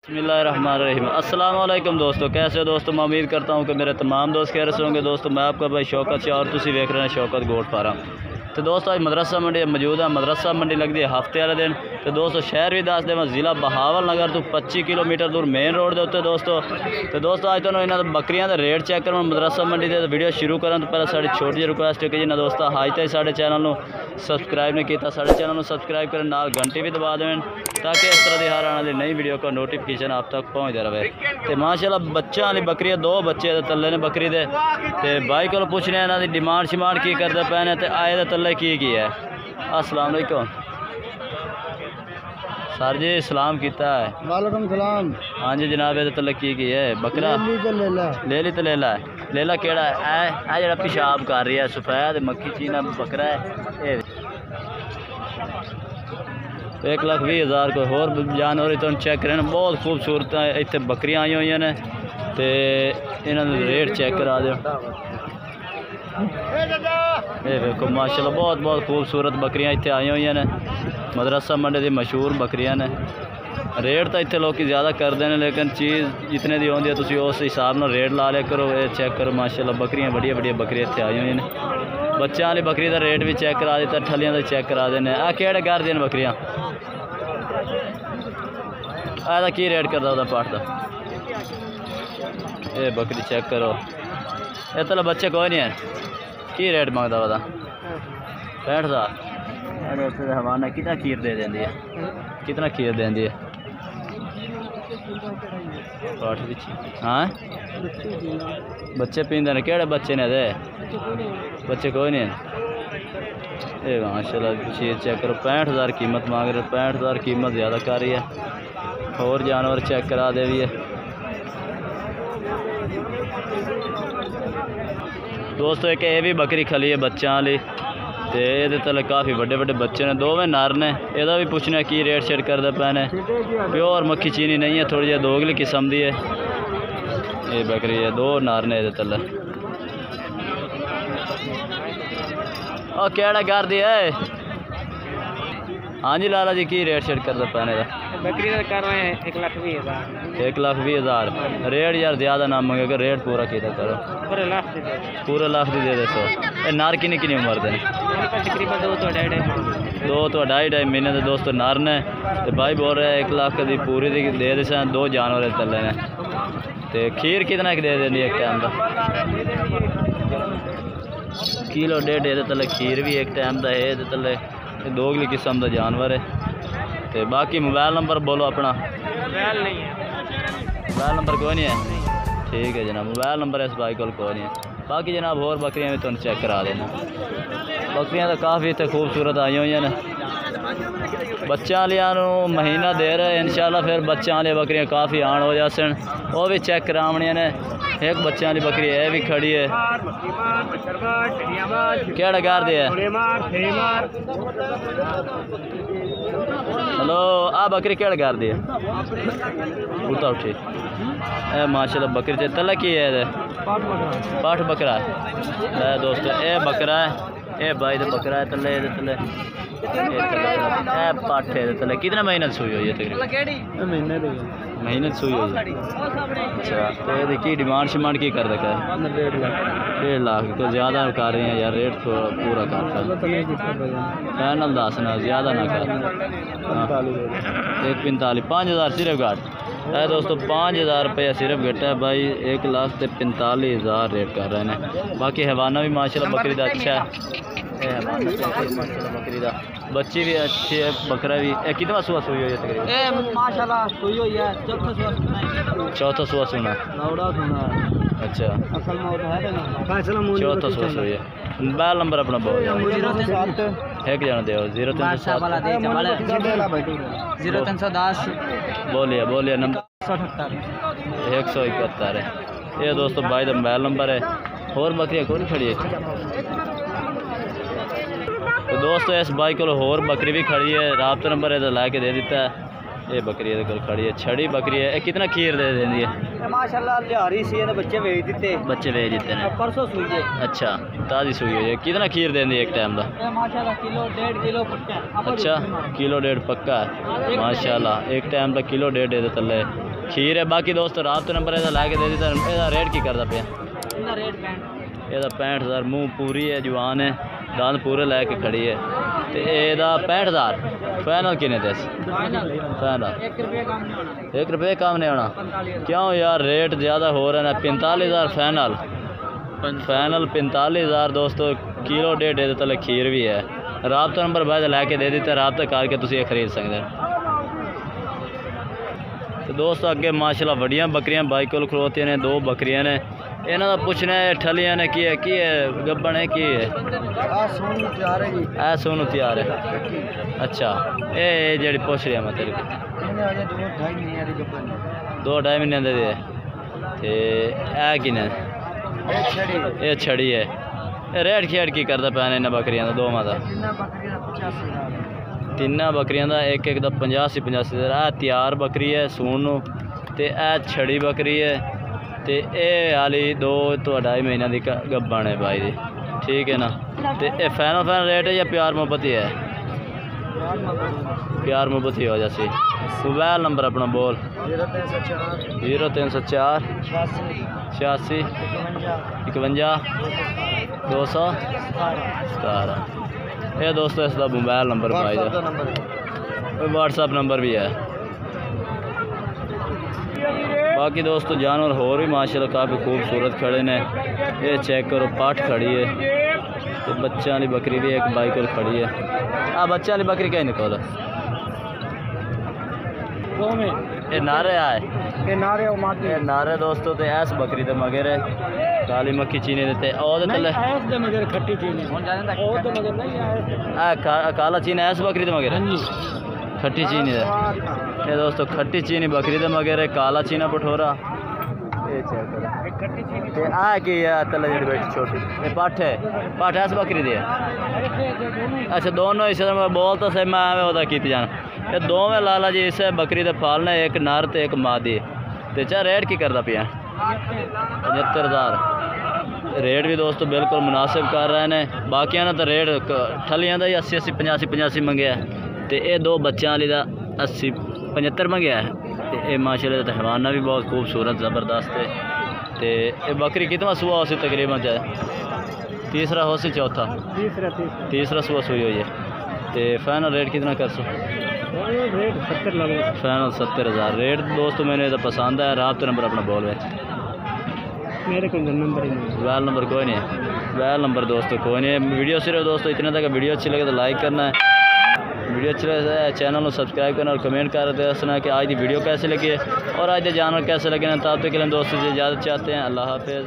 बिस्मिल्लाहिर्रहमानिर्रहीम। अस्सलाम वालेकुम दोस्तों, कैसे हो दोस्तों। मैं उम्मीद करता हूँ कि मेरे तमाम दोस्त खैर से होंगे। दोस्तों मैं आपका भाई शौकत से और तुसी देख रहे हैं शौकत गोट फार्म। तो दोस्तों आज मदरसा मंडी मौजूद है। मदरसा मंडी लगती है हफ्ते वाले दिन। तो दोस्तों शहर भी दस देव ज़िला बहावल नगर तो 25 किलोमीटर दूर मेन रोड के उत्ते दोस्तों। तो दोस्तों आज तुहानू इन्हां बकरियां के रेट चेक करो मदरसा मंडी के। वीडियो शुरू करें तो पहले साड़ी छोटी जी रिक्वेस्ट है कि जिन्हें दोस्तों अज तक साढ़े चैनल को सबसक्राइब नहीं किया साढ़े चैनल को सबसक्राइब करें, नाल घंटी भी दबा दें ताकि इस तरह की हर आने वाली नई वीडियो का नोटिफिकेशन आप तक पहुँचता रहे। तो माशाल्लाह बच्चों वाली बकरी दो बच्चे तले ने बकरी दे। तो भाई को पूछने इन्हों की डिमांड शिमांड की करते पे ने, तो आए दे तले की है। अस्सलाम वालेकुम सर जी, सलाम किता है। वालेकुम सलाम। हाँ जी जनाब, ये तले की है बकरा ले ली तो लेला है। लेला केड़ा है जरा पेशाब कर रही है, सफेद मक्खी चीना बकरा है। 1,20,000 कोई होर जानवर तुम चेक करें, बहुत खूबसूरत इतने बकरियां आई हुई ने। तो इन्हों रेट चेक करा दो। ये देखो माशाल्लाह बहुत बहुत खूबसूरत बकरियां इतने आई हुई ने। मदरसा मंडी की मशहूर बकरियां ने। रेट तो इतने लोग ज़्यादा करते हैं, लेकिन चीज़ जितने की आती है तुम उस हिसाब से रेट ला लिया करो। ये चेक करो माशाल्लाह बकरियां बढ़िया बढ़िया बकरियां इतने आई हुई ने। बच्चों वाली बकरी का रेट भी चेक करा दिता, ठलियां का चेक करा देने। आ केड़े घर दिन बकरियां आदा की रेट करता वह पाठ का। ये बकरी चेक करो, ये तो बच्चे कोई नहीं है। की रेट मंगता वह 65,000। हवाना कितना खीर दे देंदी है, कितना खीर देंदी है पाठ पीछे। हाँ बच्चे पींदे ने, केड़े बच्चे ने दे बच्चे कोई नहीं है। ये माशाल्लाह चीज़ चेक करो, 65,000 कीमत मांग रहे। 65,000 कीमत ज़्यादा कर रही है। और जानवर चेक करा दे भी है दोस्तों। एक ये भी बकरी खली है बच्चों वाली। तो ये तले काफ़ी बड़े बड़े बच्चे ने, दोवें नर ने। यदा भी पूछना की रेट शेट करते पे ने। प्योर मक्खी चीनी नहीं है, थोड़ी जी दोगली किस्म की है। ये बकरी है, दो नर ने ये तले। और केड़ा कर दिया है। हाँ जी लाला जी, की रेट शेट करते पैने का बकरी का कर रहे हैं 1,20,000। 1,20,000 रेट यार ज़्यादा ना मंगे, रेट पूरा किया करो। पूरे लाख दी दे दो। ये नार किन्नी किन्नी उम्र दे? तकरीबन 2 तो 2.5 महीने के दोस्तों नार ने। तो भाई बोल रहे 1 लाख की पूरी दे दे। दो जानवर तले ने। तो खीर कितना दे देनी एक टाइम का? किलो 1.5 ये तले खीर भी एक टाइम का है। तले दोगली किस्म का जानवर है। तो बाकी मोबाइल नंबर बोलो अपना। मोबाइल नहीं है, मोबाइल नंबर कोई नहीं है। ठीक है जनाब, मोबाइल नंबर इस बाइक को कोई नहीं है। बाकी जनाब होर बकरियां भी तुम चेक करा देना। बकरियां तो काफ़ी इतने खूबसूरत आई हुई ने। बच्चों वालियां महीना दे रहे इंशाल्लाह, फिर बच्चों वाली बकरियां काफ़ी आन हो जासन, वो भी चेक करावनियां ने। एक बच्चों वाली बकरी है भी खड़ी है। केड़ा घर दे है? हेलो, आ बकरी केड़ा घर दी है? उठा उठी माशाल्लाह बकरी चे तला की है? पाठ बकरा है दोस्तों। ये बकरा है, ये भाई तो बकरा है तले तले। पाठ है तले। कितना महीना सुई हुई है तकरीबन? महीने सुई हुई है। अच्छा, तो ये की डिमांड शिमांड की कर रखा है? 1.5 लाख तो ज़्यादा कर रहे हैं यार। रेट थोड़ा पूरा कर फाइनल दसना, ज़्यादा ना कर। 1,45 5,000 सिर्फ घट है दोस्तों। 5,000 रुपया सिर्फ घटा है भाई। 1,45,000 रेट कर रहे हैं। बाकी हैवाना भी माशाल्लाह बकरी का अच्छा है। बकरी का बच्ची भी अच्छी है, बकरा भी। कितना सुहा सुई हुई है तकरीबन? माशाल्लाह सुई हुई है। चौथा सुहा सुना। अच्छा, चौथा सुहा सुई है। मोबाइल नंबर अपना बहुत एक जना दो 0310 बोलिए नंबर 171 है। ये दोस्तों भाई का मोबाइल नंबर है। और बकरियाँ कौन खड़ी है? तो दोस्तों इस बाइक को होर बकरी भी खड़ी है, राब्ता नंबर है तो ला के दे देता है। ये बकरी ये खड़ी है, छड़ी बकरी है। कितना खीर दे देंगी है? माशाल्लाह लिहारी सी है, बच्चे भेज देते हैं। परसों सुई है। अच्छा, ताज़ी सुई है। कितना खीर देंगी एक टाइम का? माशाल्लाह किलो 1.5 किलो पक्का। अच्छा, किलो 1.5 पक्का है माशाल्लाह। एक टाइम का किलो 1.5 दे तले खीर है। बाकी दोस्त रात नंबर ਇਹਦਾ ਲੈ ਕੇ ਦੇ ਦਿੱਤਾ। ਇਹਦਾ ਰੇਟ ਕੀ ਕਰਦਾ ਪਿਆ? ਇਹਦਾ ਰੇਟ 65 ਇਹਦਾ 65000 ਮੂੰਹ ਪੂਰੀ ਹੈ ਜਵਾਨ ਹੈ ਦੰਦ ਪੂਰੇ ਲੈ ਕੇ ਖੜੀ ਹੈ ਤੇ ਇਹਦਾ 65000 ਫਾਈਨਲ ਕਿੰਨੇ ਦੇ ਸੀ? फाइनल ਫਾਈनल 1 रुपये कम नहीं होना 1 रुपये काम नहीं होना 45 क्यों यार रेट ज़्यादा हो रहा है ना? 45,000 फाइनल 45,000 दोस्तों किलो डेढ़ दे तले खीर भी है। राबता नंबर बाद लैके दे दिता राबता करके तुम ये खरीद सकते हो। तो दोस्तों अगे माशाल्लाह वड्डियां बकरियां बाई कोल खलोतियां ने। 2 बकरियां ने इन्हां दा पुछना है ठलियां ने की है गब्बन है की है? सोनू तैयार है जी ऐ सोनू तैयार है। अच्छा ये जेह्ड़ी पुछ रहा मैं तेरे को 2.5 महीने दी गब्बन 2-2.5 महीने दे ते ऐ किने ये छड़ी है। रेट खेड़ की करता पैने इन्हां बकरियां दा दोवां दा? तिन्ना बकरियां दा एक दा 85,000 आ तैयार बकरी है सून ते ए छड़ी बकरी है ते ए आली 2-2.5 महीना दी गब्बन है भाई दी। ठीक है ना? ते ए फाइनल रेट है या प्यार मोहब्बत ही है? प्यार मोहब्बत ही हो जैसी। मोबाइल नंबर अपना बोल। 0304 86 51 217। ये दोस्तों इसका मोबाइल नंबर पाई जा व्हाट्सअप नंबर भी है। बाकी दोस्तों जानवर होर भी माशाल्लाह काफ़ी खूबसूरत खड़े ने। ये चेक करो पाठ खड़ी है तो बच्चा वाली बकरी भी एक बाइक और खड़ी है। बच्चा वाली बकरी क्या निकल ये नारे आए ये नारे और माटी ये नारे दोस्तों ते ऐस बकरी दे मगर है काली मक्खी चीनी देते और तले ऐस दे मगर खट्टी चीनी और दे मगर नहीं ऐस काला चीनी ऐस बकरी दे मगर है खट्टी चीनी दे। ये दोस्तों खट्टी चीनी बकरी दे मगर है काला चीना पठोरा ये चेक करो खट्टी चीनी ते आ की है तले जेडी बेटी छोटी ये पाठ है ऐस बकरी दी है। अच्छा दोनों इस बोल तो सही मैं ओदा कीती जाना ये दोवें लाला जी इस बकरी दे पालने एक नर ते एक मादी ते चा रेट की करदा पिया 75,000 रेट भी दोस्तों बिल्कुल मुनासिब कर रहे हैं। बाकियां ने तो रेट ठलियां दा 80 85 मंगया ते ये 2 बच्चों वाली दा 80 75 मंगया है। ते ये माशाल्लाह दा हैवाना भी बहुत खूबसूरत ज़बरदस्त है। ते ये बकरी कितना सुआ हो सी तकरीबन चाहे तीसरा हो सी चौथा तीसरा सुआ सुई हुई है। तो फाइनल रेट कितना कर सो? रेट 70 लगे फाइनल 70,000 रेट दोस्तों मैंने तो पसंद है। राबता नंबर अपना बोल में मेरे को नंबर ही नहीं मोबाइल नंबर कोई नहीं है। मोबाइल नंबर दोस्तों कोई नहीं है। वीडियो सिर्फ दोस्तों इतने तक वीडियो अच्छी लगे तो लाइक करना है। वीडियो अच्छी लगे चैनल को सब्सक्राइब करना और कमेंट कर दसना कि आज की वीडियो कैसे लगी है और आज के जानवर कैसे लगे ना। तब तक के लिए दोस्तों से इजाज़त चाहते हैं। अल्लाह हाफिज़।